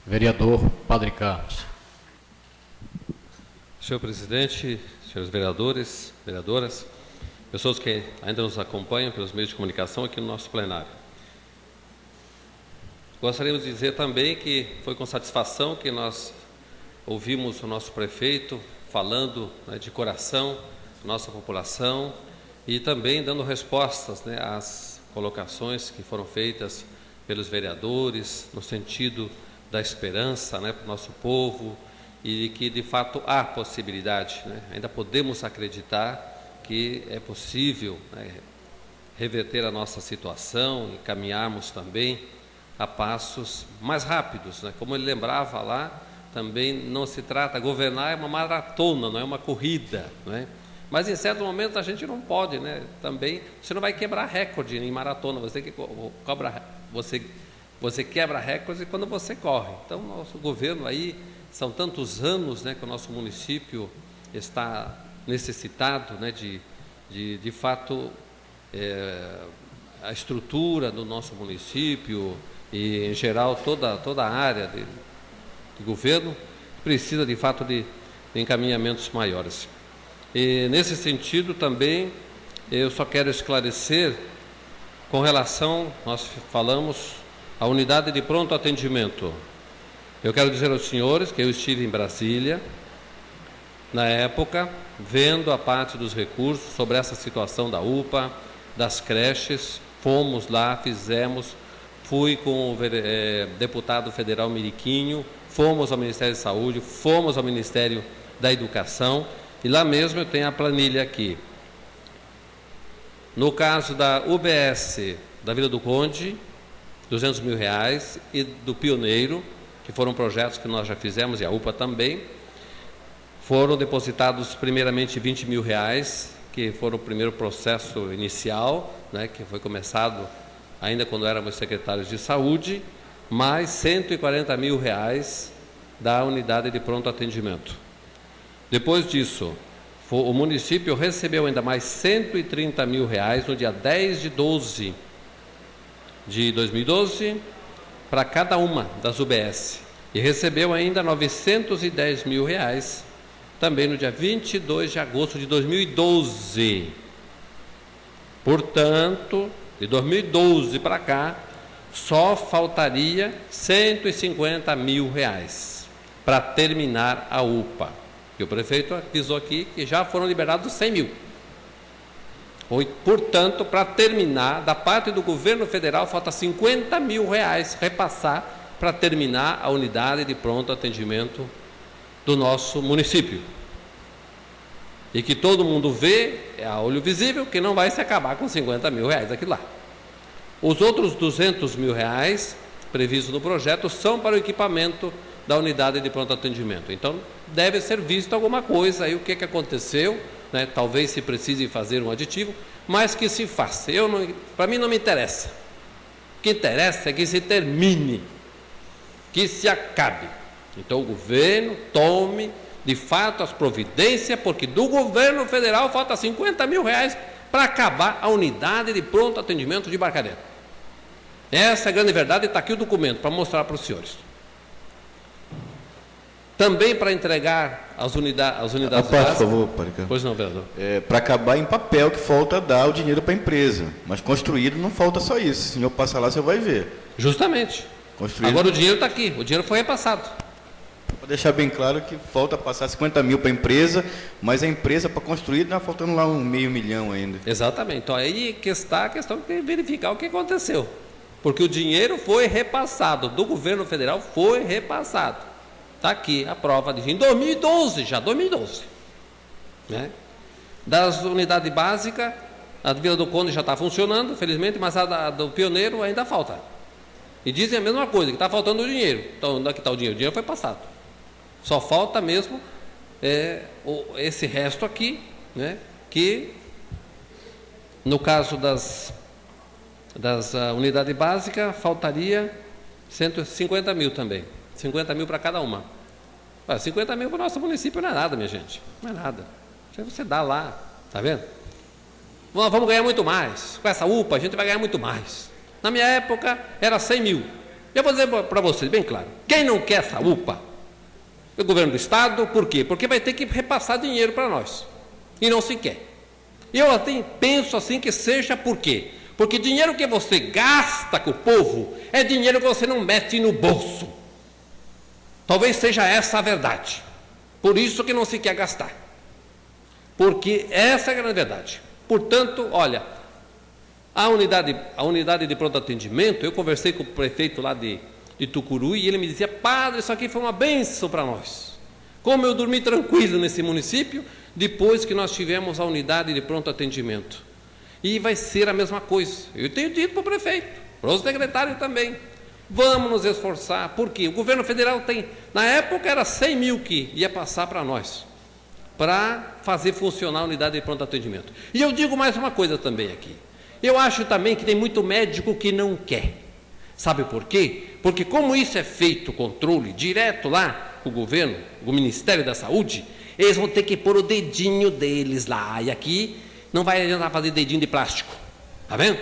Vereador Padre Carlos. Senhor presidente, senhores vereadores, vereadoras, pessoas que ainda nos acompanham pelos meios de comunicação aqui no nosso plenário. Gostaríamos de dizer também que foi com satisfação que nós ouvimos o nosso prefeito falando, de coração, nossa população, e também dando respostas, às colocações que foram feitas pelos vereadores, no sentido da esperança, para o nosso povo, e que de fato há possibilidade, ainda podemos acreditar que é possível reverter a nossa situação e caminharmos também a passos mais rápidos, Como ele lembrava lá, também não se trata, governar é uma maratona, não é uma corrida, Mas em certo momento a gente não pode, Também você não vai quebrar recorde em maratona, você quebra recorde quando você corre. Então nosso governo aí são tantos anos, que o nosso município está necessitado, de fato a estrutura do nosso município e em geral toda a área de governo precisa de fato de encaminhamentos maiores. E nesse sentido também eu só quero esclarecer com relação, nós falamos, à unidade de pronto atendimento. Eu quero dizer aos senhores que eu estive em Brasília, na época, vendo a parte dos recursos sobre essa situação da UPA, das creches, fomos lá, fui com o deputado federal Miriquinho, fomos ao Ministério da Saúde, fomos ao Ministério da Educação, e lá mesmo eu tenho a planilha aqui. No caso da UBS da Vila do Conde, R$200 mil, e do Pioneiro, que foram projetos que nós já fizemos, e a UPA também, foram depositados primeiramente R$20 mil, que foram o primeiro processo inicial, que foi começado ainda quando éramos secretários de saúde, mais R$140 mil da unidade de pronto atendimento. Depois disso, o município recebeu ainda mais R$130 mil no dia 10/12 de 2012, para cada uma das UBS, e recebeu ainda R$910 mil também no dia 22 de agosto de 2012. Portanto, de 2012 para cá, só faltaria R$150 mil para terminar a UPA. E o prefeito avisou aqui que já foram liberados 100 mil. Portanto, para terminar, da parte do governo federal, falta R$50 mil repassar para terminar a unidade de pronto atendimento do nosso município. E que todo mundo vê, é a olho visível, que não vai se acabar com R$50 mil aqui lá. Os outros R$200 mil previstos no projeto são para o equipamento da unidade de pronto atendimento. Então, deve ser visto alguma coisa aí, o que aconteceu, talvez se precise fazer um aditivo, mas que se faça. Para mim não me interessa. O que interessa é que se termine, que se acabe. Então o governo tome, de fato, as providências, porque do governo federal falta R$50 mil para acabar a unidade de pronto atendimento de Barcarena. Essa é a grande verdade, está aqui o documento para mostrar para os senhores. Também para entregar as unidades básicas. Por favor, Parica. Pois não, vereador. Para acabar em papel, que falta dar o dinheiro para a empresa. Mas construído não falta só isso. Se o senhor passar lá, você vai ver. Justamente. Construído... Agora o dinheiro está aqui, o dinheiro foi repassado. Vou deixar bem claro que falta passar R$50 mil para a empresa, mas a empresa para construir está faltando lá R$500 mil ainda. Exatamente. Então aí que está a questão de verificar o que aconteceu. Porque o dinheiro foi repassado, do governo federal foi repassado. Está aqui a prova de em 2012, já 2012. Das unidades básicas, a Vila do Conde já está funcionando, felizmente, mas a do Pioneiro ainda falta. E dizem a mesma coisa, que está faltando o dinheiro. Então, onde é que está o dinheiro? O dinheiro foi passado. Só falta mesmo esse resto aqui, que no caso das unidades básicas, faltaria 150 mil também. 50 mil para cada uma. 50 mil para o nosso município não é nada, minha gente. Não é nada. Você dá lá, tá vendo? Vamos ganhar muito mais. Com essa UPA a gente vai ganhar muito mais. Na minha época era 100 mil. Eu vou dizer para vocês bem claro, quem não quer essa UPA, o governo do Estado, por quê? Porque vai ter que repassar dinheiro para nós, e não se quer. Eu até penso assim que seja por quê? Porque dinheiro que você gasta com o povo é dinheiro que você não mete no bolso. Talvez seja essa a verdade. Por isso que não se quer gastar. Porque essa é a grande verdade. Portanto, olha, a unidade de pronto atendimento, eu conversei com o prefeito lá de Tucuruí e ele me dizia, padre, isso aqui foi uma bênção para nós. Como eu dormi tranquilo nesse município, depois que nós tivemos a unidade de pronto atendimento. E vai ser a mesma coisa. Eu tenho dito para o prefeito, para o secretário também. Vamos nos esforçar, porque o governo federal tem, na época era 100 mil que ia passar para nós, para fazer funcionar a unidade de pronto atendimento. E eu digo mais uma coisa também aqui. Eu acho também que tem muito médico que não quer. Sabe por quê? Porque como isso é feito, controle, direto lá com o governo, o Ministério da Saúde, eles vão ter que pôr o dedinho deles lá. E aqui não vai adiantar fazer dedinho de plástico. Está vendo?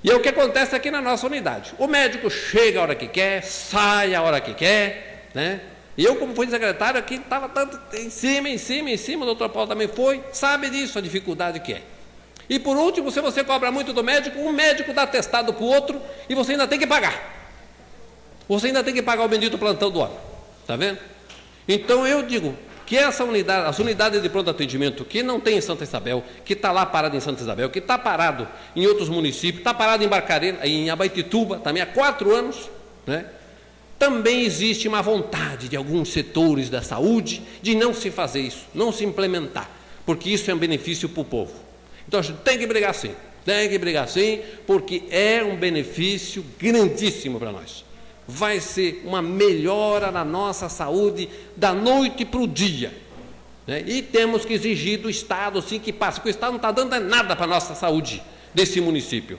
E é o que acontece aqui na nossa unidade. O médico chega a hora que quer, sai a hora que quer, né? E eu, como fui secretário aqui, estava tanto em cima, o doutor Paulo também foi, sabe disso, a dificuldade que é. E por último, se você cobra muito do médico, um médico dá atestado para o outro e você ainda tem que pagar. Você ainda tem que pagar o bendito plantão do homem. Está vendo? Então eu digo que essa unidade, as unidades de pronto atendimento que não tem em Santa Isabel, que está lá parado em Santa Isabel, que está parado em outros municípios, está parado em Barcarena, em Abaetetuba, também há 4 anos, né? Também existe uma vontade de alguns setores da saúde de não se fazer isso, não se implementar, porque isso é um benefício para o povo. Então a gente tem que brigar sim, porque é um benefício grandíssimo para nós. Vai ser uma melhora na nossa saúde da noite para o dia, né? E temos que exigir do Estado sim que passe, porque o Estado não está dando nada para a nossa saúde desse município.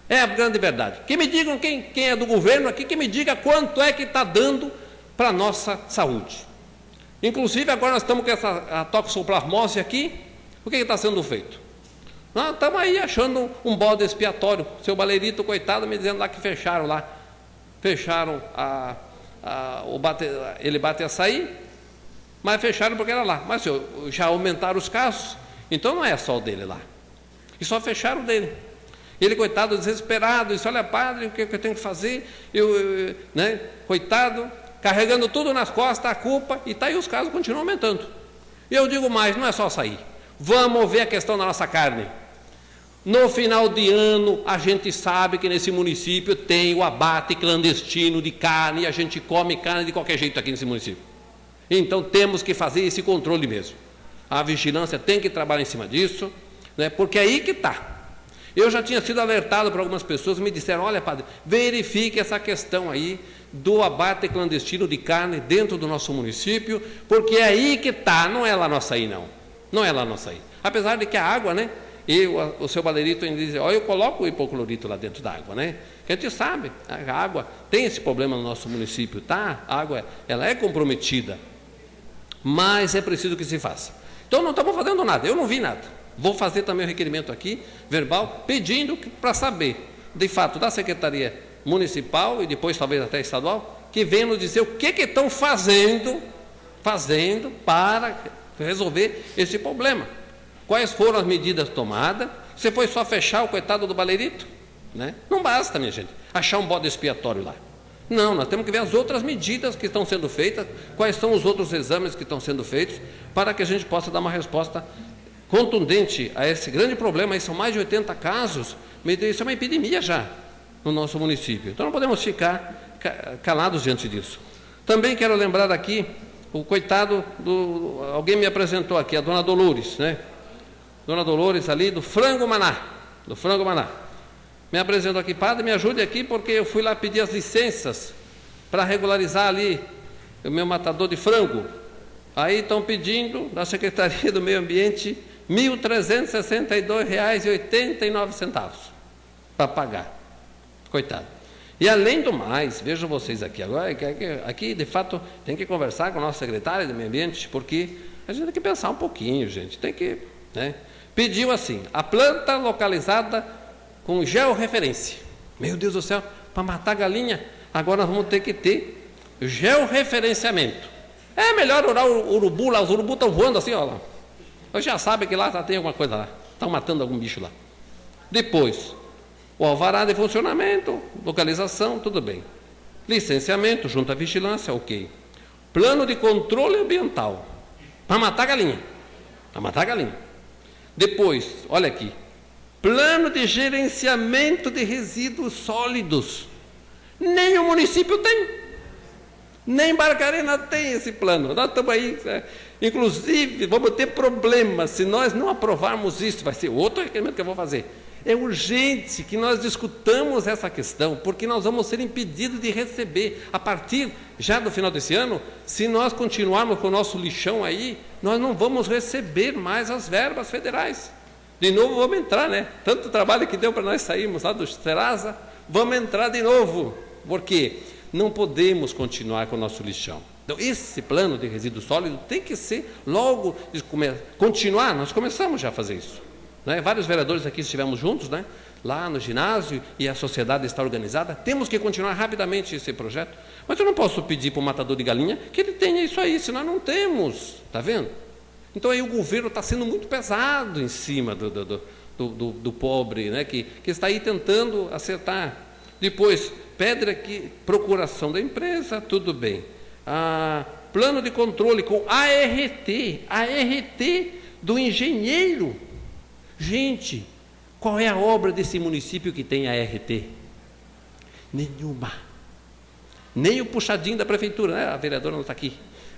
É a grande verdade. Que me digam quem é do governo aqui, que me diga quanto é que está dando para a nossa saúde. Inclusive agora nós estamos com a toxoplasmose aqui, o que está sendo feito? Nós estamos aí achando um bode expiatório. Seu Balerito, coitado, me dizendo lá que fecharam lá. Fecharam ele bate açaí, mas fecharam porque era lá. Mas já aumentaram os casos, então não é só o dele lá. E só fecharam o dele. Ele, coitado, desesperado, disse, olha, padre, o que eu tenho que fazer? Né? Coitado, carregando tudo nas costas, a culpa, e está aí os casos continuam aumentando. E eu digo mais, não é só açaí. Vamos ver a questão da nossa carne. No final de ano, a gente sabe que nesse município tem o abate clandestino de carne, e a gente come carne de qualquer jeito aqui nesse município. Então temos que fazer esse controle mesmo. A vigilância tem que trabalhar em cima disso, né, porque é aí que está. Eu já tinha sido alertado por algumas pessoas, me disseram, olha, padre, verifique essa questão aí do abate clandestino de carne dentro do nosso município, porque é aí que está, não é lá no açaí não. Não é lá no açaí. Apesar de que a água, né? E o seu Balerito ainda diz, olha, eu coloco o hipoclorito lá dentro da água, né? Que a gente sabe, a água tem esse problema no nosso município, tá? A água, ela é comprometida, mas é preciso que se faça. Então não estamos fazendo nada, eu não vi nada. Vou fazer também o requerimento aqui, verbal, pedindo para saber, de fato, da Secretaria Municipal e depois talvez até estadual, que venham nos dizer o que estão fazendo para resolver esse problema. Quais foram as medidas tomadas? Você foi só fechar o coitado do Balerito? Né? Não basta, minha gente, achar um bode expiatório lá. Não, nós temos que ver as outras medidas que estão sendo feitas, quais são os outros exames que estão sendo feitos, para que a gente possa dar uma resposta contundente a esse grande problema. Aí são mais de 80 casos, isso é uma epidemia já no nosso município. Então não podemos ficar calados diante disso. Também quero lembrar aqui, o coitado alguém me apresentou aqui, a dona Dolores, né? Dona Dolores ali do Frango Maná, me apresentou aqui, padre, me ajude aqui, porque eu fui lá pedir as licenças para regularizar ali o meu matador de frango. Aí estão pedindo da Secretaria do Meio Ambiente R$ 1.362,89 para pagar. Coitado. E além do mais, vejam vocês aqui agora, aqui de fato tem que conversar com o nosso secretário do Meio Ambiente, porque a gente tem que pensar um pouquinho, gente, tem que, né? Pediu assim, a planta localizada com georreferência. Meu Deus do céu, para matar a galinha, agora nós vamos ter que ter georreferenciamento. É melhor orar o urubu lá, os urubus estão voando assim, ó lá. Eu já sabe que lá tem alguma coisa lá, estão matando algum bicho lá. Depois, o alvará de funcionamento, localização, tudo bem. Licenciamento, junto à vigilância, ok. Plano de controle ambiental, para matar a galinha. Para matar a galinha. Depois, olha aqui, plano de gerenciamento de resíduos sólidos. Nem o município tem, nem Barcarena tem esse plano. Nós estamos aí, inclusive, vamos ter problemas se nós não aprovarmos isso. Vai ser outro requerimento que eu vou fazer. É urgente que nós discutamos essa questão, porque nós vamos ser impedidos de receber, a partir já do final desse ano, se nós continuarmos com o nosso lixão aí, nós não vamos receber mais as verbas federais. De novo vamos entrar, né? Tanto trabalho que deu para nós sairmos lá do Serasa, vamos entrar de novo, porque não podemos continuar com o nosso lixão. Então, esse plano de resíduo sólido tem que ser logo, continuar, nós começamos já a fazer isso. Né? Vários vereadores aqui estivemos juntos, né? Lá no ginásio, e a sociedade está organizada. Temos que continuar rapidamente esse projeto. Mas eu não posso pedir para o matador de galinha que ele tenha isso aí, se nós não temos. Está vendo? Então aí o governo está sendo muito pesado em cima do pobre, né? que está aí tentando acertar. Depois, pede aqui procuração da empresa, tudo bem. Plano de controle com ART do engenheiro. Gente, qual é a obra desse município que tem ART? Nenhuma. Nem o puxadinho da prefeitura, né? A vereadora não está aqui.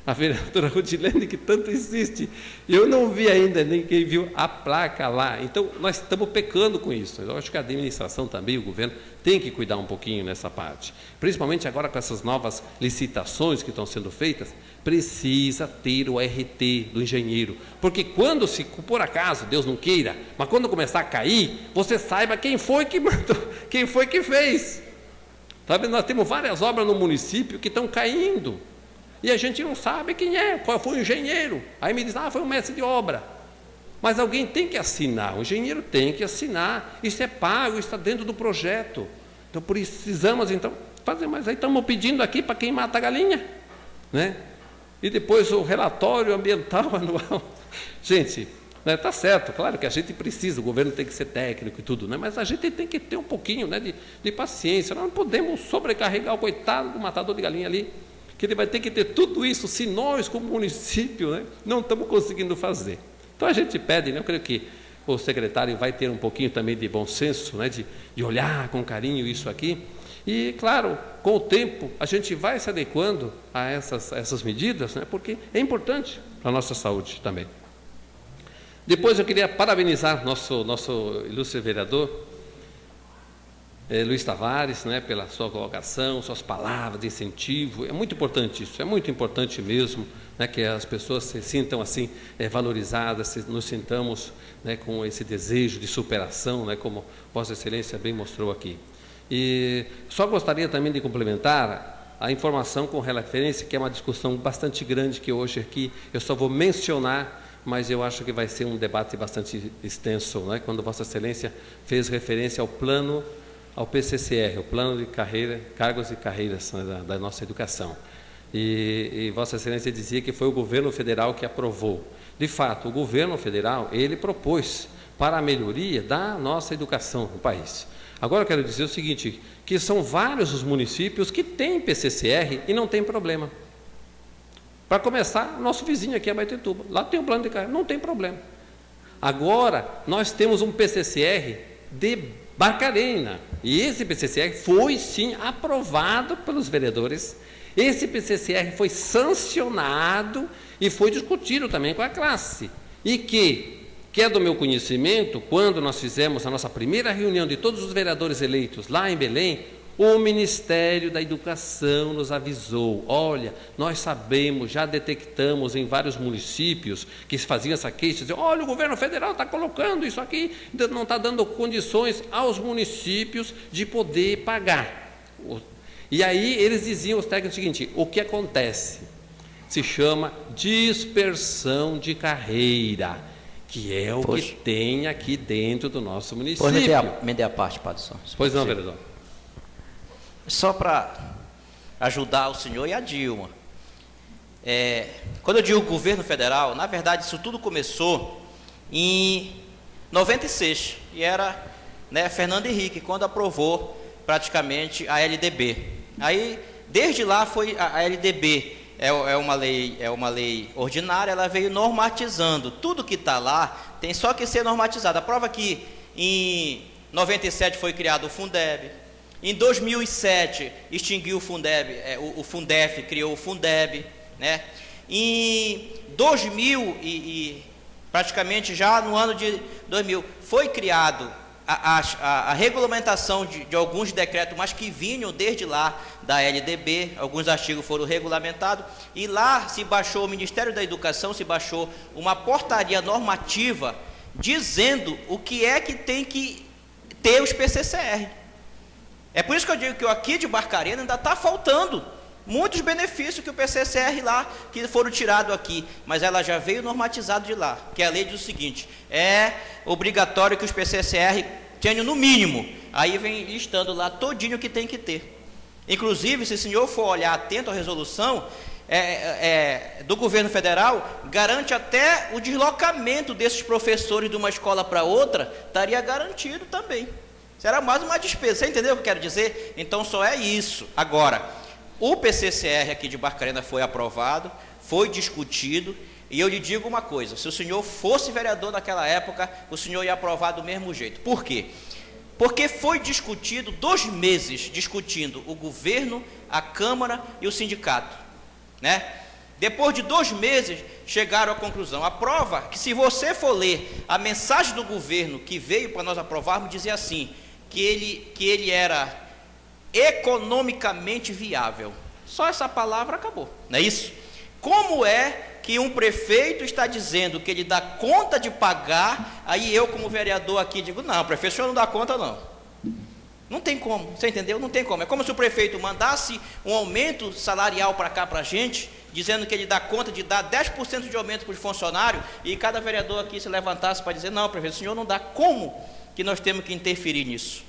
A vereadora Rudilene, que tanto insiste. Eu não vi ainda, nem quem viu a placa lá. Então, nós estamos pecando com isso. Eu acho que a administração também, o governo, tem que cuidar um pouquinho nessa parte. Principalmente agora com essas novas licitações que estão sendo feitas, precisa ter o RT do engenheiro. Porque quando, se por acaso, Deus não queira, mas quando começar a cair, você saiba quem foi que mandou, quem foi que fez. Tá vendo? Nós temos várias obras no município que estão caindo. E a gente não sabe quem é, qual foi o engenheiro. Aí me diz, foi um mestre de obra. Mas alguém tem que assinar, o engenheiro tem que assinar. Isso é pago, isso está dentro do projeto. Então precisamos então fazer, mas aí estamos pedindo aqui para quem mata a galinha, né? E depois o relatório ambiental anual. Gente, está certo, claro que a gente precisa, o governo tem que ser técnico e tudo, né? Mas a gente tem que ter um pouquinho, né, de paciência. Nós não podemos sobrecarregar o coitado do matador de galinha ali, que ele vai ter que ter tudo isso se nós, como município, né, não estamos conseguindo fazer. Então a gente pede, né, eu creio que o secretário vai ter um pouquinho também de bom senso, né, de olhar com carinho isso aqui. E, claro, com o tempo, a gente vai se adequando a essas medidas, né, porque é importante para a nossa saúde também. Depois eu queria parabenizar nosso ilustre vereador, Luiz Tavares, né, pela sua colocação, suas palavras de incentivo. É muito importante isso, é muito importante mesmo, né, que as pessoas se sintam assim valorizadas, nos sintamos, né, com esse desejo de superação, né, como Vossa Excelência bem mostrou aqui. E só gostaria também de complementar a informação com referência, que é uma discussão bastante grande, que hoje aqui eu só vou mencionar, mas eu acho que vai ser um debate bastante extenso, né, quando Vossa Excelência fez referência ao PCCR, o Plano de Cargos e Carreiras, né, da nossa educação. E Vossa Excelência dizia que foi o governo federal que aprovou. De fato, o governo federal, ele propôs para a melhoria da nossa educação no país. Agora eu quero dizer o seguinte, que são vários os municípios que têm PCCR e não tem problema. Para começar, nosso vizinho aqui é Abaetetuba, lá tem um plano de carreira, não tem problema. Agora, nós temos um PCCR de Barcarena, e esse PCCR foi sim aprovado pelos vereadores. Esse PCCR foi sancionado e foi discutido também com a classe, e que é do meu conhecimento, quando nós fizemos a nossa primeira reunião de todos os vereadores eleitos lá em Belém, o Ministério da Educação nos avisou, olha, nós sabemos, já detectamos em vários municípios que se faziam essa queixa, diziam, olha, o governo federal está colocando isso aqui, não está dando condições aos municípios de poder pagar. E aí eles diziam, os técnicos, o seguinte, o que acontece? Se chama dispersão de carreira, que é o que tem aqui dentro do nosso município. Me dê a parte, Padre Só. Pois não, vereador. só para ajudar o senhor e a Dilma. Quando eu digo governo federal, na verdade isso tudo começou em 96, e era, né, Fernando Henrique, quando aprovou praticamente a LDB. Aí, desde lá foi a LDB, é uma lei ordinária, ela veio normatizando. Tudo que está lá tem só que ser normatizado. A prova que em 97 foi criado o Fundeb, em 2007 extinguiu o Fundeb, o Fundef criou o Fundeb, né? Em 2000 praticamente já no ano de 2000 foi criado a regulamentação de alguns decretos, mas que vinham desde lá da LDB, alguns artigos foram regulamentados, e lá se baixou, o Ministério da Educação se baixou uma portaria normativa dizendo o que é que tem que ter os PCCR. É por isso que eu digo que aqui de Barcarena ainda está faltando muitos benefícios que o PCCR lá, que foram tirados aqui, mas ela já veio normatizado de lá, que a lei diz o seguinte: é obrigatório que os PCCR tenham no mínimo, aí vem listando lá todinho que tem que ter. Inclusive, se o senhor for olhar atento à resolução do governo federal, garante até o deslocamento desses professores de uma escola para outra, estaria garantido também. Será mais uma despesa, você entendeu o que eu quero dizer? Então só é isso. Agora, o PCCR aqui de Barcarena foi aprovado, foi discutido, e eu lhe digo uma coisa: se o senhor fosse vereador naquela época, o senhor ia aprovar do mesmo jeito. Por quê? Porque foi discutido 2 meses, discutindo o governo, a Câmara e o sindicato, né? Depois de 2 meses, chegaram à conclusão. A prova que, se você for ler a mensagem do governo que veio para nós aprovarmos, dizia assim, que ele era economicamente viável. Só essa palavra acabou, não é isso? Como é que um prefeito está dizendo que ele dá conta de pagar, aí eu como vereador aqui digo, não, prefeito, o senhor não dá conta não. Não tem como, você entendeu? Não tem como. É como se o prefeito mandasse um aumento salarial para cá para a gente, dizendo que ele dá conta de dar 10% de aumento para os funcionários, e cada vereador aqui se levantasse para dizer, não, prefeito, o senhor não dá. Como que nós temos que interferir nisso?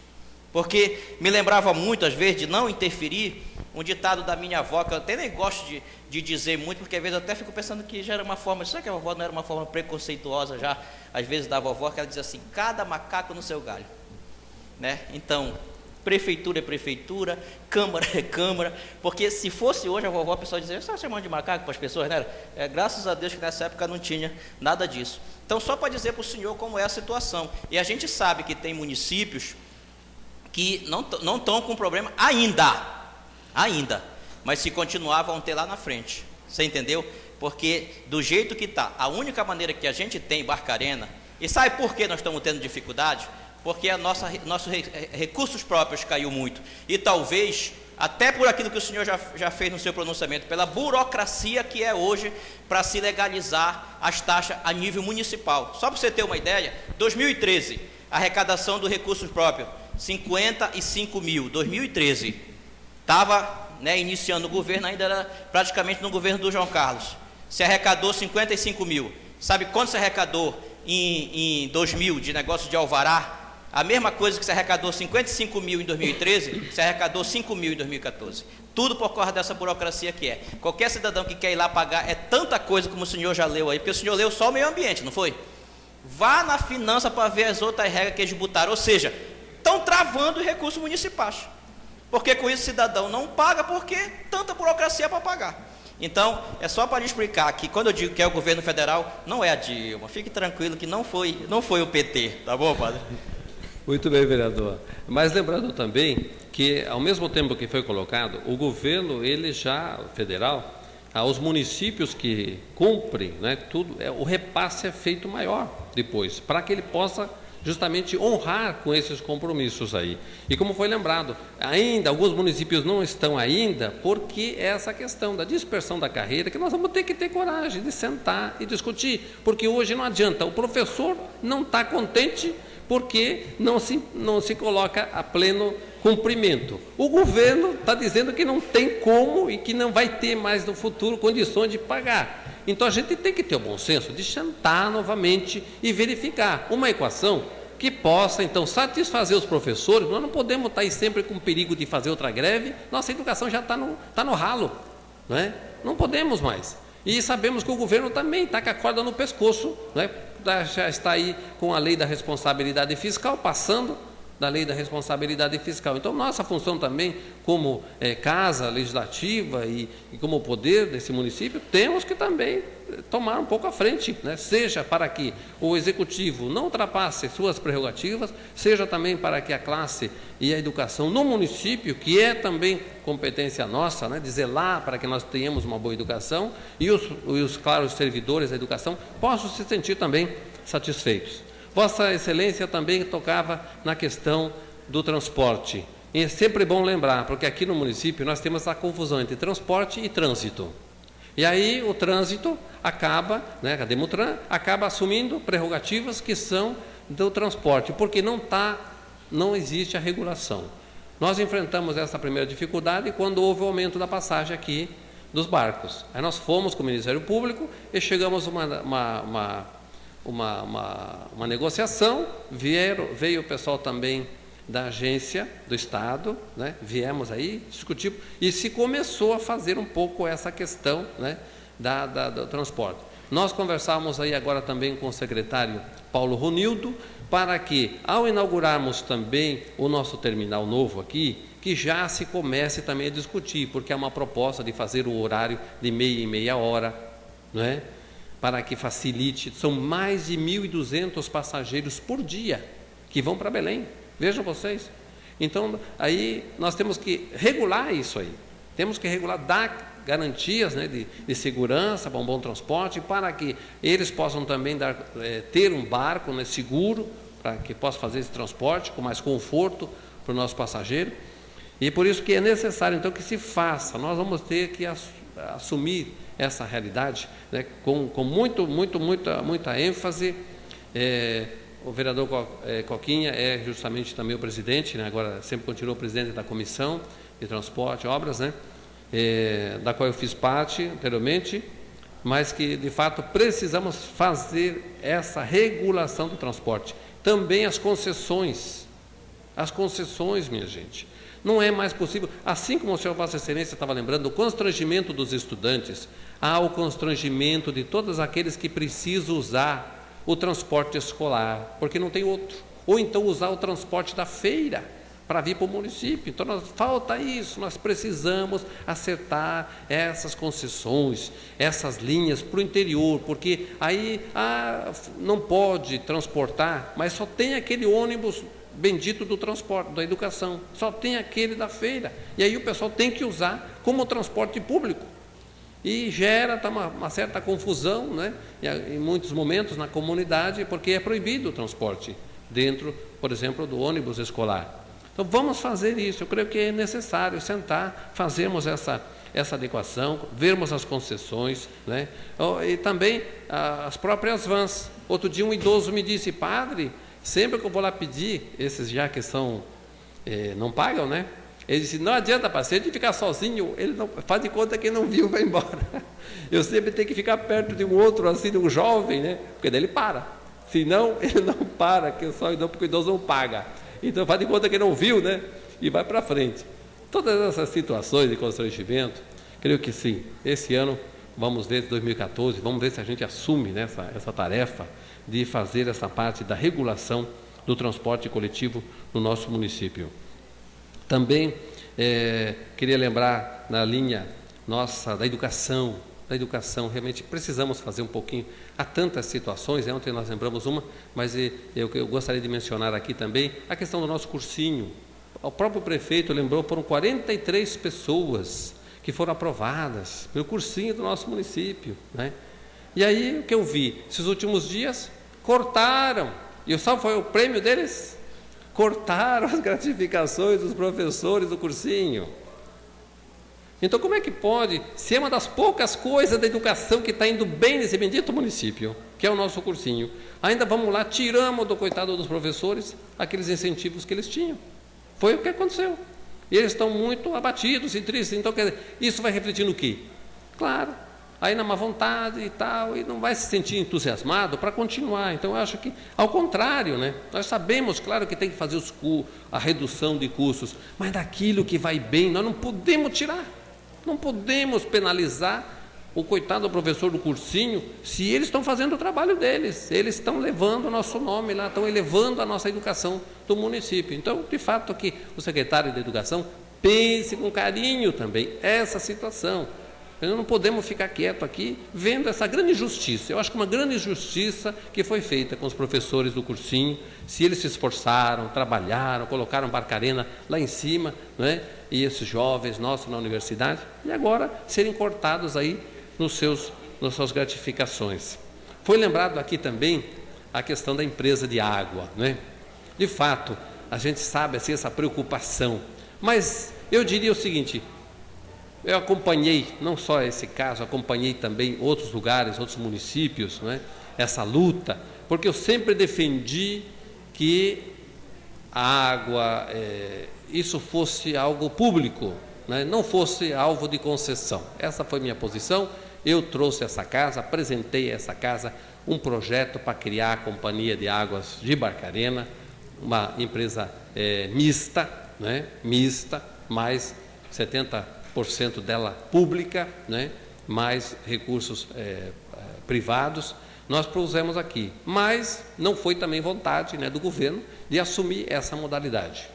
Porque me lembrava muito, às vezes, de não interferir, um ditado da minha avó, que eu até nem gosto de dizer muito, porque às vezes eu até fico pensando que já era uma forma, será que a vovó não era uma forma preconceituosa já, às vezes da vovó, que ela diz assim, cada macaco no seu galho, né? Então, prefeitura é prefeitura, câmara é câmara, porque se fosse hoje a vovó, a pessoa dizia, você está chamando de macaco para as pessoas, né? Graças a Deus que nessa época não tinha nada disso. Então, só para dizer para o senhor como é a situação, e a gente sabe que tem municípios que não estão com problema ainda, mas se continuar vão ter lá na frente, você entendeu? Porque do jeito que está, a única maneira que a gente tem em Barcarena, e sabe por que nós estamos tendo dificuldade? Porque nossos recursos próprios caiu muito, e talvez, até por aquilo que o senhor já fez no seu pronunciamento, pela burocracia que é hoje para se legalizar as taxas a nível municipal. Só para você ter uma ideia, 2013, a arrecadação dos recursos próprios, 55 mil, 2013, estava, né, iniciando o governo, ainda era praticamente no governo do João Carlos, se arrecadou 55 mil, sabe quanto se arrecadou em 2000 de negócio de alvará? A mesma coisa que se arrecadou 55 mil em 2013, se arrecadou 5 mil em 2014, tudo por causa dessa burocracia que é. Qualquer cidadão que quer ir lá pagar, é tanta coisa como o senhor já leu aí, porque o senhor leu só o meio ambiente, não foi? Vá na finança para ver as outras regras que eles botaram, ou seja, estão travando os recursos municipais, porque com isso o cidadão não paga, porque tanta burocracia para pagar. Então, é só para lhe explicar que quando eu digo que é o governo federal, não é a Dilma, fique tranquilo que não foi o PT, tá bom, padre? Muito bem, vereador. Mas lembrando também que, ao mesmo tempo que foi colocado, o governo, ele já, federal, aos municípios que cumprem, né, tudo, o repasse é feito maior depois, para que ele possa justamente honrar com esses compromissos aí. E como foi lembrado, ainda alguns municípios não estão ainda, porque é essa questão da dispersão da carreira, que nós vamos ter que ter coragem de sentar e discutir, porque hoje não adianta, o professor não está contente porque não se coloca a pleno cumprimento. O governo está dizendo que não tem como e que não vai ter mais no futuro condições de pagar. Então a gente tem que ter o bom senso de sentar novamente e verificar uma equação que possa, então, satisfazer os professores. Nós não podemos estar aí sempre com perigo de fazer outra greve. Nossa educação já está no ralo, não é? Não podemos mais. E sabemos que o governo também está com a corda no pescoço, não é? Já está aí com a lei da responsabilidade fiscal, passando da lei da responsabilidade fiscal. Então, nossa função também, como casa legislativa e como poder desse município, temos que também tomar um pouco à frente, né? Seja para que o executivo não ultrapasse suas prerrogativas, seja também para que a classe e a educação no município, que é também competência nossa, né, de zelar para que nós tenhamos uma boa educação, e claro, os servidores da educação possam se sentir também satisfeitos. Vossa Excelência também tocava na questão do transporte. E é sempre bom lembrar, porque aqui no município nós temos a confusão entre transporte e trânsito. E aí o trânsito acaba, né, a Demutran acaba assumindo prerrogativas que são do transporte, porque não existe a regulação. Nós enfrentamos essa primeira dificuldade quando houve o aumento da passagem aqui dos barcos. Aí nós fomos com o Ministério Público e chegamos a uma negociação, veio o pessoal também da agência do Estado, né? Viemos aí, discutimos, e se começou a fazer um pouco essa questão, né, do transporte. Nós conversávamos aí agora também com o secretário Paulo Ronildo, para que, ao inaugurarmos também o nosso terminal novo aqui, que já se comece também a discutir, porque é uma proposta de fazer o horário de meia em meia hora, não é? Para que facilite, são mais de 1.200 passageiros por dia que vão para Belém, vejam vocês. Então, aí nós temos que regular isso aí, temos que regular, dar garantias, né, de segurança para um bom transporte, para que eles possam também ter um barco, né, seguro, para que possa fazer esse transporte com mais conforto para o nosso passageiro. E por isso que é necessário, então, que se faça. Nós vamos ter que assumir essa realidade, né, com muita ênfase. O vereador Coquinha é justamente também o presidente, né, agora sempre continua o presidente da Comissão de Transporte e Obras, né, da qual eu fiz parte anteriormente, mas que, de fato, precisamos fazer essa regulação do transporte. Também as concessões, minha gente. Não é mais possível, assim como o senhor Vossa Excelência estava lembrando, o constrangimento dos estudantes, há o constrangimento de todos aqueles que precisam usar o transporte escolar, porque não tem outro, ou então usar o transporte da feira para vir para o município. Então, falta isso, nós precisamos acertar essas concessões, essas linhas para o interior, porque aí não pode transportar, mas só tem aquele ônibus bendito do transporte, da educação, só tem aquele da feira, e aí o pessoal tem que usar como transporte público, e gera uma certa confusão, né, em muitos momentos na comunidade, porque é proibido o transporte dentro, por exemplo, do ônibus escolar. Então vamos fazer isso, eu creio que é necessário sentar, fazermos essa adequação, vermos as concessões, né, e também as próprias vans. Outro dia um idoso me disse: padre, sempre que eu vou lá pedir, esses já que não pagam, né? Ele disse: não adianta, parceiro, de ficar sozinho, ele não faz de conta que não viu, vai embora. Eu sempre tenho que ficar perto de um outro, assim, de um jovem, né? Porque daí ele para. Senão, ele não para, porque o idoso não paga. Então faz de conta que não viu, né? E vai para frente. Todas essas situações de constrangimento, creio que sim. Esse ano, vamos ver, 2014, vamos ver se a gente assume, né, essa tarefa de fazer essa parte da regulação do transporte coletivo no nosso município. Também queria lembrar na linha nossa da educação, realmente precisamos fazer um pouquinho. Há tantas situações, ontem nós lembramos uma, mas eu gostaria de mencionar aqui também a questão do nosso cursinho. O próprio prefeito lembrou, foram 43 pessoas que foram aprovadas pelo cursinho do nosso município, né? E aí o que eu vi? Esses últimos dias cortaram, e sabe qual foi o prêmio deles? Cortaram as gratificações dos professores do cursinho. Então, como é que pode ser uma das poucas coisas da educação que está indo bem nesse bendito município, que é o nosso cursinho? Ainda vamos lá, tiramos do coitado dos professores aqueles incentivos que eles tinham. Foi o que aconteceu. E eles estão muito abatidos e tristes. Então, quer dizer, isso vai refletir no quê? Claro, aí na má vontade e tal, e não vai se sentir entusiasmado para continuar. Então, eu acho que, ao contrário, né? Nós sabemos, claro, que tem que fazer a redução de custos, mas daquilo que vai bem, nós não podemos tirar, não podemos penalizar o coitado do professor do cursinho, se eles estão fazendo o trabalho deles, eles estão levando o nosso nome lá, estão elevando a nossa educação do município. Então, de fato, que o secretário de Educação pense com carinho também essa situação. Nós não podemos ficar quieto aqui vendo essa grande injustiça. Eu acho que uma grande injustiça que foi feita com os professores do cursinho, se eles se esforçaram, trabalharam, colocaram Barcarena lá em cima, não é? E esses jovens nossos na universidade, e agora serem cortados aí nas suas gratificações. Foi lembrado aqui também a questão da empresa de água, né? De fato, a gente sabe assim, essa preocupação, mas eu diria o seguinte: eu acompanhei, não só esse caso, acompanhei também outros lugares, outros municípios, né? Essa luta, porque eu sempre defendi que a água, isso fosse algo público, né? Não fosse alvo de concessão. Essa foi minha posição. Eu trouxe essa casa, apresentei a essa casa um projeto para criar a Companhia de Águas de Barcarena, uma empresa mista, né? Mista, mais 70% dela pública, né? Mais recursos privados. Nós propusemos aqui, mas não foi também vontade, né, do governo de assumir essa modalidade.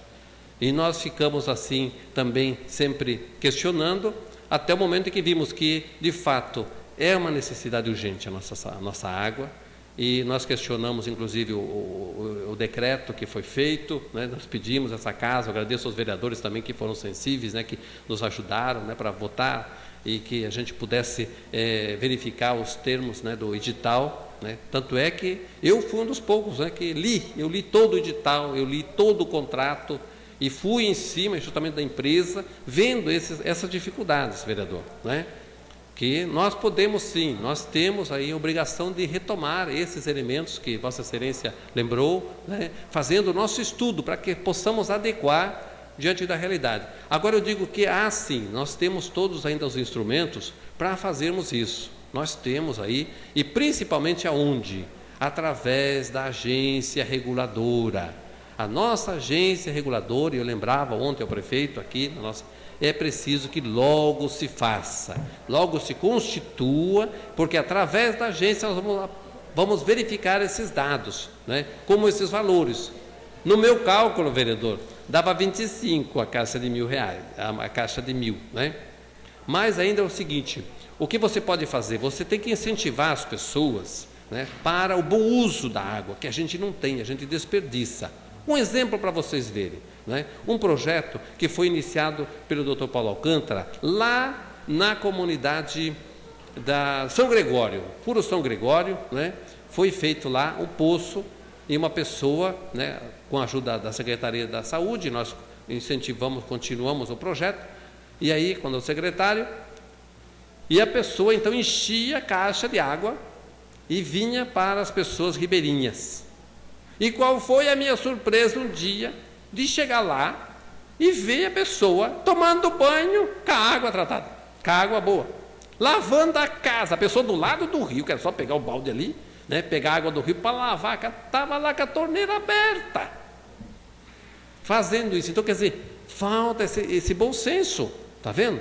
E nós ficamos assim também sempre questionando, até o momento em que vimos que, de fato, é uma necessidade urgente a nossa água, e nós questionamos, inclusive, o decreto que foi feito, né? Nós pedimos essa casa, eu agradeço aos vereadores também que foram sensíveis, né? Que nos ajudaram, né? Para votar, e que a gente pudesse verificar os termos, né? Do edital, né? Tanto é que eu fui um dos poucos, né? Que eu li todo o edital, eu li todo o contrato, e fui em cima justamente da empresa, vendo essas dificuldades, vereador, né? Que nós podemos sim, nós temos aí a obrigação de retomar esses elementos que Vossa Excelência lembrou, né? Fazendo o nosso estudo para que possamos adequar diante da realidade. Agora eu digo que sim, nós temos todos ainda os instrumentos para fazermos isso. Nós temos aí, e principalmente aonde? Através da agência reguladora. A nossa agência reguladora, e eu lembrava ontem ao prefeito aqui, é preciso que logo se faça, logo se constitua, porque através da agência nós vamos verificar esses dados, né? Como esses valores. No meu cálculo, vereador, dava 25 a caixa de R$1.000, a caixa de 1.000, né? Mas ainda é o seguinte, o que você pode fazer? Você tem que incentivar as pessoas, né, para o bom uso da água, que a gente não tem, a gente desperdiça. Um exemplo para vocês verem, né? Um projeto que foi iniciado pelo Dr. Paulo Alcântara, lá na comunidade da São Gregório, Puro São Gregório, né? Foi feito lá um poço, e uma pessoa, né, com a ajuda da Secretaria da Saúde, nós incentivamos, continuamos o projeto, e aí, quando o secretário, e a pessoa então enchia a caixa de água e vinha para as pessoas ribeirinhas. E qual foi a minha surpresa um dia de chegar lá e ver a pessoa tomando banho com a água tratada, com a água boa, lavando a casa, a pessoa do lado do rio, que era só pegar o balde ali, né, pegar a água do rio para lavar, estava lá com a torneira aberta, fazendo isso. Então, quer dizer, falta esse bom senso, está vendo?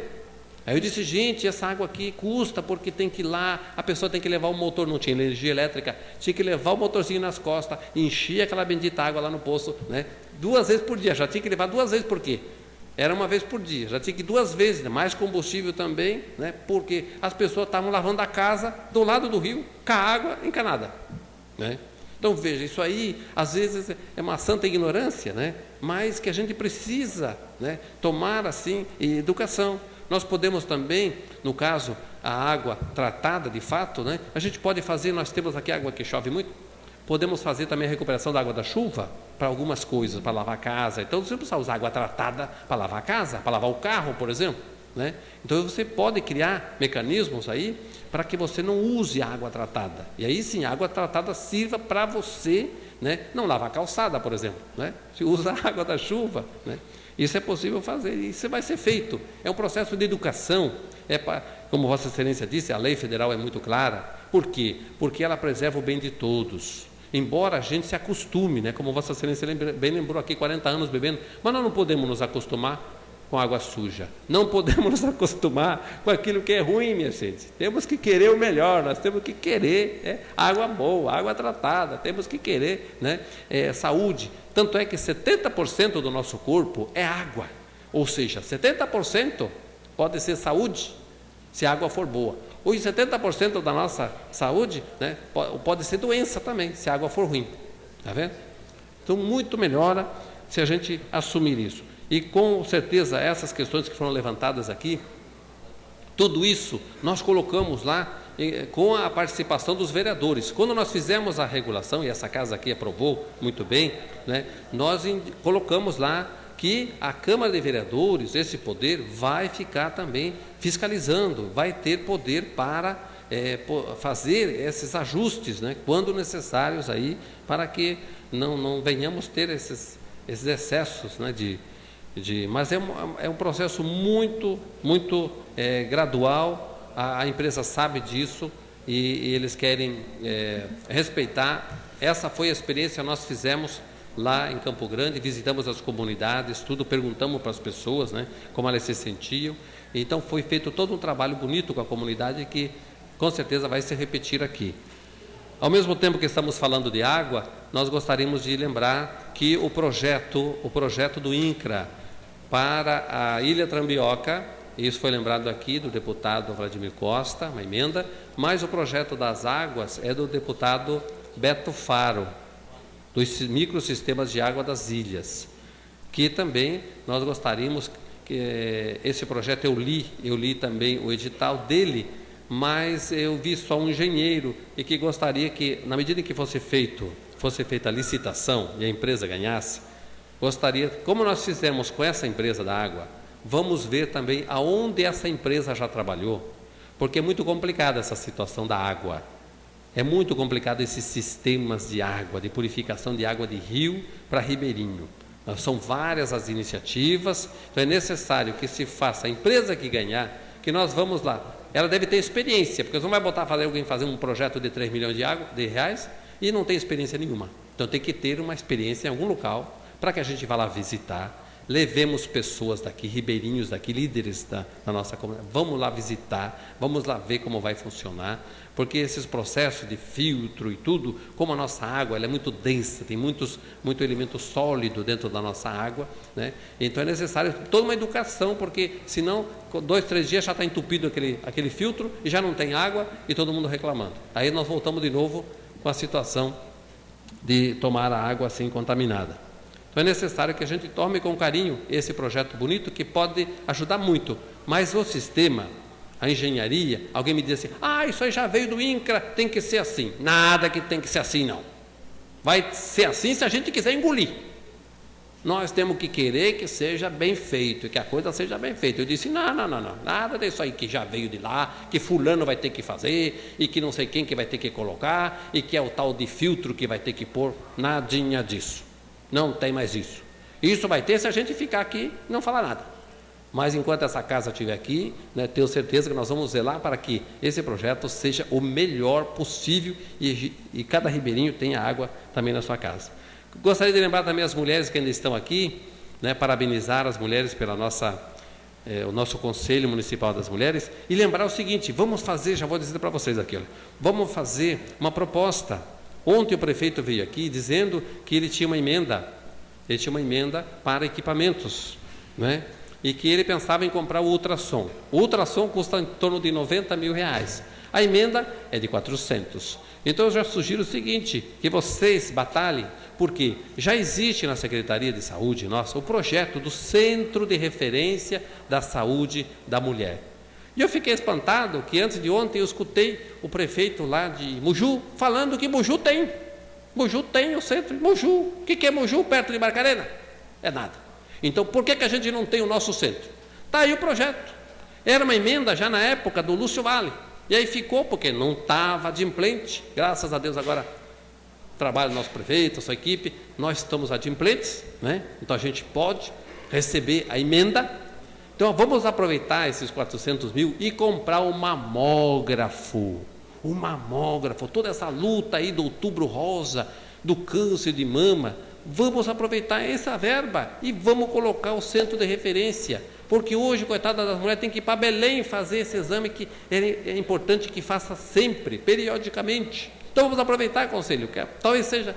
Aí eu disse, gente, essa água aqui custa, porque tem que ir lá, a pessoa tem que levar o motor, não tinha energia elétrica, tinha que levar o motorzinho nas costas, enchia aquela bendita água lá no poço, né? 2 vezes por dia, já tinha que levar 2 vezes, por quê? Era 1 vez por dia, já tinha que ir 2 vezes, mais combustível também, né? Porque as pessoas estavam lavando a casa do lado do rio, com a água encanada, né? Então, veja, isso aí, às vezes, é uma santa ignorância, né? Mas que a gente precisa, né, tomar, assim, educação. Nós podemos também, no caso, a água tratada, de fato, né, a gente pode fazer, nós temos aqui água que chove muito, podemos fazer também a recuperação da água da chuva para algumas coisas, para lavar a casa. Então, você precisa usar água tratada para lavar a casa, para lavar o carro, por exemplo, né? Então, você pode criar mecanismos aí para que você não use a água tratada. E aí sim, a água tratada sirva para você né, não lava a calçada, por exemplo, né, se usa a água da chuva, né, isso é possível fazer, isso vai ser feito. É um processo de educação, como Vossa Excelência disse, a lei federal é muito clara. Por quê? Porque ela preserva o bem de todos. Embora a gente se acostume, né, como Vossa Excelência bem lembrou aqui, 40 anos bebendo, mas nós não podemos nos acostumar com água suja. Não podemos nos acostumar com aquilo que é ruim, minha gente. Temos que querer o melhor, nós temos que querer água boa, água tratada, temos que querer, né, saúde. Tanto é que 70% do nosso corpo é água, ou seja, 70% pode ser saúde, se a água for boa. Hoje 70% da nossa saúde, né, pode ser doença também, se a água for ruim. Está vendo? Então, muito melhora se a gente assumir isso. E com certeza essas questões que foram levantadas aqui, tudo isso nós colocamos lá com a participação dos vereadores. Quando nós fizemos a regulação, e essa casa aqui aprovou muito bem, né, nós colocamos lá que a Câmara de Vereadores, esse poder, vai ficar também fiscalizando, vai ter poder para fazer esses ajustes, né, quando necessários aí, para que não venhamos ter esses excessos, né, mas é um processo muito gradual. A empresa sabe disso e eles querem respeitar. Essa foi a experiência que nós fizemos lá em Campo Grande, visitamos as comunidades, tudo, perguntamos para as pessoas, né, como elas se sentiam. Então foi feito todo um trabalho bonito com a comunidade que com certeza vai se repetir aqui. Ao mesmo tempo que estamos falando de água, nós gostaríamos de lembrar que o projeto do INCRA para a Ilha Trambioca, isso foi lembrado aqui do deputado Vladimir Costa, uma emenda, mas o projeto das águas é do deputado Beto Faro, dos microsistemas de água das ilhas, que também nós gostaríamos que esse projeto eu li também o edital dele, mas eu vi só um engenheiro e que gostaria que, na medida em que fosse feita a licitação e a empresa ganhasse, gostaria, como nós fizemos com essa empresa da água, vamos ver também aonde essa empresa já trabalhou, porque é muito complicada essa situação da água. É muito complicado esses sistemas de água, de purificação de água de rio para ribeirinho. São várias as iniciativas, então é necessário que se faça, a empresa que ganhar, que nós vamos lá. Ela deve ter experiência, porque você não vai botar alguém fazer um projeto de 3 milhões de reais e não tem experiência nenhuma. Então tem que ter uma experiência em algum local, para que a gente vá lá visitar, levemos pessoas daqui, ribeirinhos daqui, líderes da nossa comunidade, vamos lá visitar, vamos lá ver como vai funcionar, porque esses processos de filtro e tudo, como a nossa água ela é muito densa, tem muito elemento sólido dentro da nossa água, né? Então é necessário toda uma educação, porque senão 2, 3 dias já está entupido aquele filtro e já não tem água e todo mundo reclamando. Aí nós voltamos de novo com a situação de tomar a água assim contaminada. Então é necessário que a gente tome com carinho esse projeto bonito que pode ajudar muito, mas o sistema, a engenharia, alguém me diz assim, isso aí já veio do INCRA, tem que ser assim. Nada que tem que ser assim, não. Vai ser assim se a gente quiser engolir. Nós temos que querer que seja bem feito, que a coisa seja bem feita. Eu disse, não, nada disso aí que já veio de lá, que fulano vai ter que fazer, e que não sei quem que vai ter que colocar, e que é o tal de filtro que vai ter que pôr, nadinha disso. Não tem mais isso. Isso vai ter se a gente ficar aqui e não falar nada. Mas enquanto essa casa estiver aqui, né, tenho certeza que nós vamos zelar para que esse projeto seja o melhor possível e cada ribeirinho tenha água também na sua casa. Gostaria de lembrar também as mulheres que ainda estão aqui, né, parabenizar as mulheres pela o nosso Conselho Municipal das Mulheres e lembrar o seguinte, vamos fazer, já vou dizer para vocês aqui, vamos fazer uma proposta. Ontem o prefeito veio aqui dizendo que ele tinha uma emenda para equipamentos, né? E que ele pensava em comprar o ultrassom. O ultrassom custa em torno de 90 mil reais. A emenda é de 400. Então eu já sugiro o seguinte, que vocês batalhem, porque já existe na Secretaria de Saúde nossa o projeto do Centro de Referência da Saúde da Mulher. E eu fiquei espantado que antes de ontem eu escutei o prefeito lá de Muju falando que Muju tem o centro de Muju. O que é Muju perto de Barcarena? É nada. Então por que a gente não tem o nosso centro? Está aí o projeto. Era uma emenda já na época do Lúcio Vale. E aí ficou porque não estava adimplente. Graças a Deus agora trabalho do nosso prefeito, a sua equipe, nós estamos adimplentes, né? Então a gente pode receber a emenda. Então vamos aproveitar esses 400 mil e comprar um mamógrafo. Um mamógrafo, toda essa luta aí do Outubro Rosa, do câncer de mama, vamos aproveitar essa verba e vamos colocar o centro de referência, porque hoje, coitada das mulheres, tem que ir para Belém fazer esse exame que é importante que faça sempre, periodicamente. Então vamos aproveitar, conselho, que talvez seja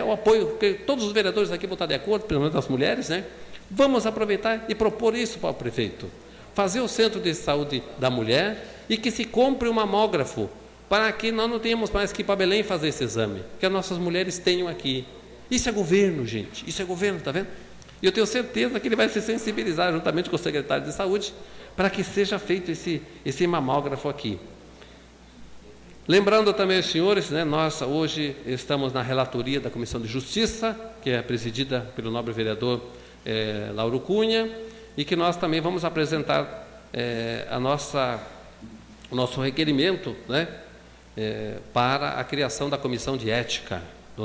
o apoio, que todos os vereadores aqui vão estar de acordo, pelo menos as mulheres, né? Vamos aproveitar e propor isso para o prefeito, fazer o centro de saúde da mulher e que se compre um mamógrafo, para que nós não tenhamos mais que ir para Belém fazer esse exame, que as nossas mulheres tenham aqui. Isso é governo, gente, isso é governo, está vendo? E eu tenho certeza que ele vai se sensibilizar juntamente com o secretário de saúde para que seja feito esse mamógrafo aqui. Lembrando também os senhores, né, nós hoje estamos na relatoria da Comissão de Justiça, que é presidida pelo nobre vereador Lauro Cunha, e que nós também vamos apresentar o nosso requerimento, né, para a criação da comissão de ética da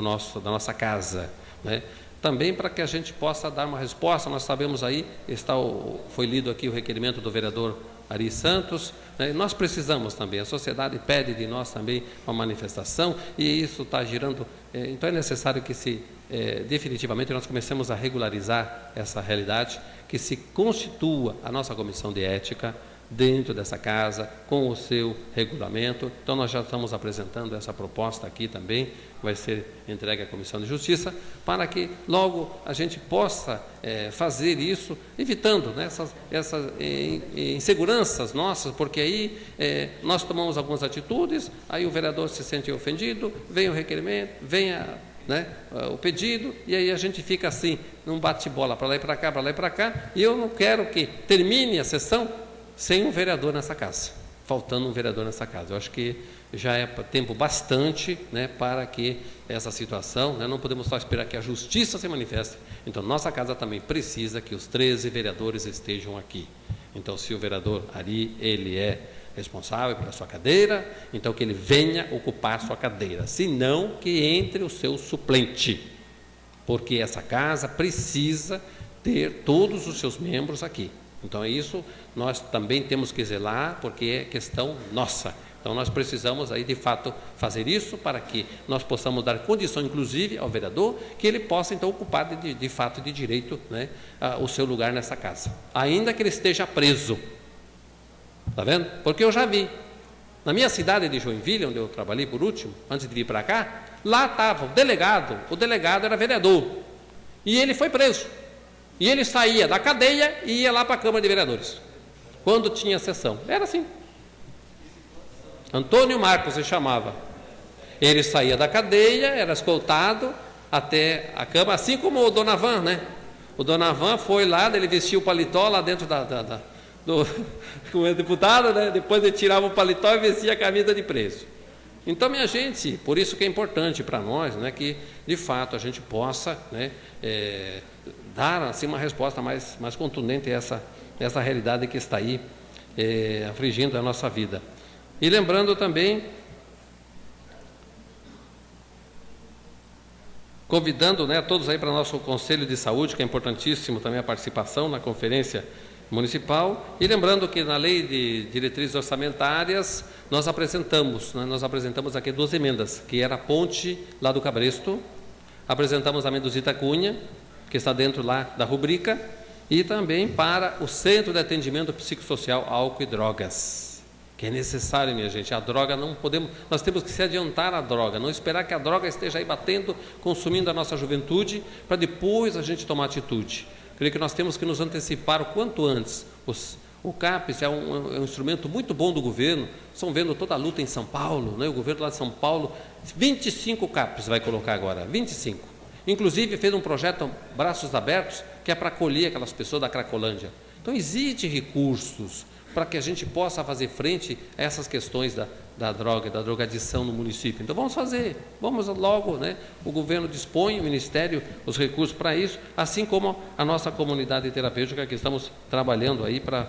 nossa casa, né? Também para que a gente possa dar uma resposta. Nós sabemos aí, foi lido aqui o requerimento do vereador Ari Santos, né? Nós precisamos também, a sociedade pede de nós também uma manifestação, e isso está girando, então é necessário que definitivamente nós comecemos a regularizar essa realidade, que se constitua a nossa comissão de ética dentro dessa casa, com o seu regulamento. Então nós já estamos apresentando essa proposta aqui também, vai ser entregue à Comissão de Justiça, para que logo a gente possa fazer isso, evitando, né, essas inseguranças nossas, porque aí nós tomamos algumas atitudes, aí o vereador se sente ofendido, vem o requerimento, vem o pedido, e aí a gente fica assim, num bate-bola para lá e para cá, para lá e para cá, e eu não quero que termine a sessão sem um vereador nessa casa, faltando um vereador nessa casa. Eu acho que já é tempo bastante, né, para que essa situação, né, não podemos só esperar que a justiça se manifeste. Então nossa casa também precisa que os 13 vereadores estejam aqui. Então se o vereador Ari, ele é responsável pela sua cadeira, então que ele venha ocupar sua cadeira, se não que entre o seu suplente, porque essa casa precisa ter todos os seus membros aqui. Então é isso, nós também temos que zelar, porque é questão nossa. Então nós precisamos aí de fato fazer isso para que nós possamos dar condição, inclusive, ao vereador, que ele possa então ocupar de fato de direito, né, o seu lugar nessa casa, ainda que ele esteja preso. Está vendo? Porque eu já vi, na minha cidade de Joinville, onde eu trabalhei por último, antes de vir para cá, lá estava o delegado era vereador, e ele foi preso. E ele saía da cadeia e ia lá para a Câmara de Vereadores, quando tinha sessão. Era assim. Antônio Marcos se chamava. Ele saía da cadeia, era escoltado até a Câmara, assim como o Donavan, né? O Donavan foi lá, ele vestia o paletó lá dentro como deputado, né? Depois ele tirava o paletó e vestia a camisa de preso. Então, minha gente, por isso que é importante para nós, né, que de fato a gente possa, né, dar assim uma resposta mais contundente a essa realidade que está aí afligindo a nossa vida. E lembrando também, convidando, né, todos aí para o nosso Conselho de Saúde, que é importantíssimo também a participação na conferência municipal, e lembrando que na lei de diretrizes orçamentárias nós apresentamos aqui 2 emendas, que era a ponte lá do Cabresto, apresentamos também do Zita Cunha, que está dentro lá da rubrica, e também para o Centro de Atendimento Psicossocial Álcool e Drogas, que é necessário, minha gente. A droga nós temos que se adiantar à droga, não esperar que a droga esteja aí batendo, consumindo a nossa juventude, para depois a gente tomar atitude. Creio que nós temos que nos antecipar o quanto antes. O CAPES é um instrumento muito bom do governo. Estão vendo toda a luta em São Paulo, né? O governo lá de São Paulo, 25 CAPES vai colocar agora, 25. Inclusive fez um projeto Braços Abertos, que é para acolher aquelas pessoas da Cracolândia. Então existem recursos para que a gente possa fazer frente a essas questões da droga, da drogadição no município. Então vamos logo, né? O governo dispõe, o Ministério, os recursos para isso, assim como a nossa comunidade terapêutica, que estamos trabalhando aí para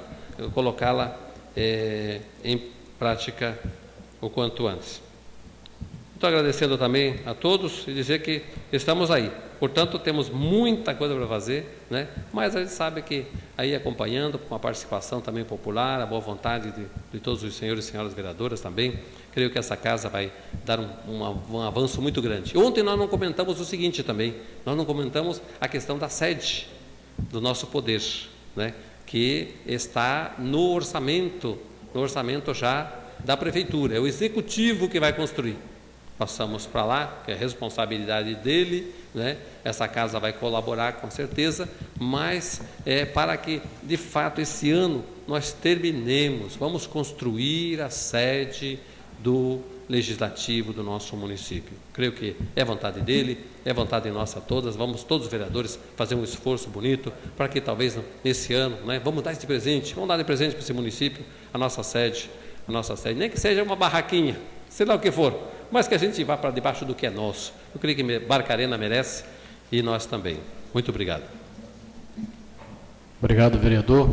colocá-la em prática o quanto antes. Estou agradecendo também a todos e dizer que estamos aí. Portanto, temos muita coisa para fazer, né? Mas a gente sabe que aí acompanhando, com a participação também popular, a boa vontade de todos os senhores e senhoras vereadoras também, creio que essa casa vai dar um avanço muito grande. Ontem nós não comentamos o seguinte também, nós não comentamos a questão da sede do nosso poder, né? Que está no orçamento já da prefeitura, é o executivo que vai construir. Passamos para lá, que é responsabilidade dele, né? Essa casa vai colaborar com certeza, mas para que de fato esse ano nós terminemos, vamos construir a sede do legislativo do nosso município. Creio que é vontade dele, é vontade nossa todas, vamos todos os vereadores fazer um esforço bonito para que talvez nesse ano, né, vamos dar de presente para esse município, a nossa sede, nem que seja uma barraquinha, sei lá o que for, mas que a gente vá para debaixo do que é nosso. Eu creio que Barcarena merece e nós também. Muito obrigado. Obrigado, vereador.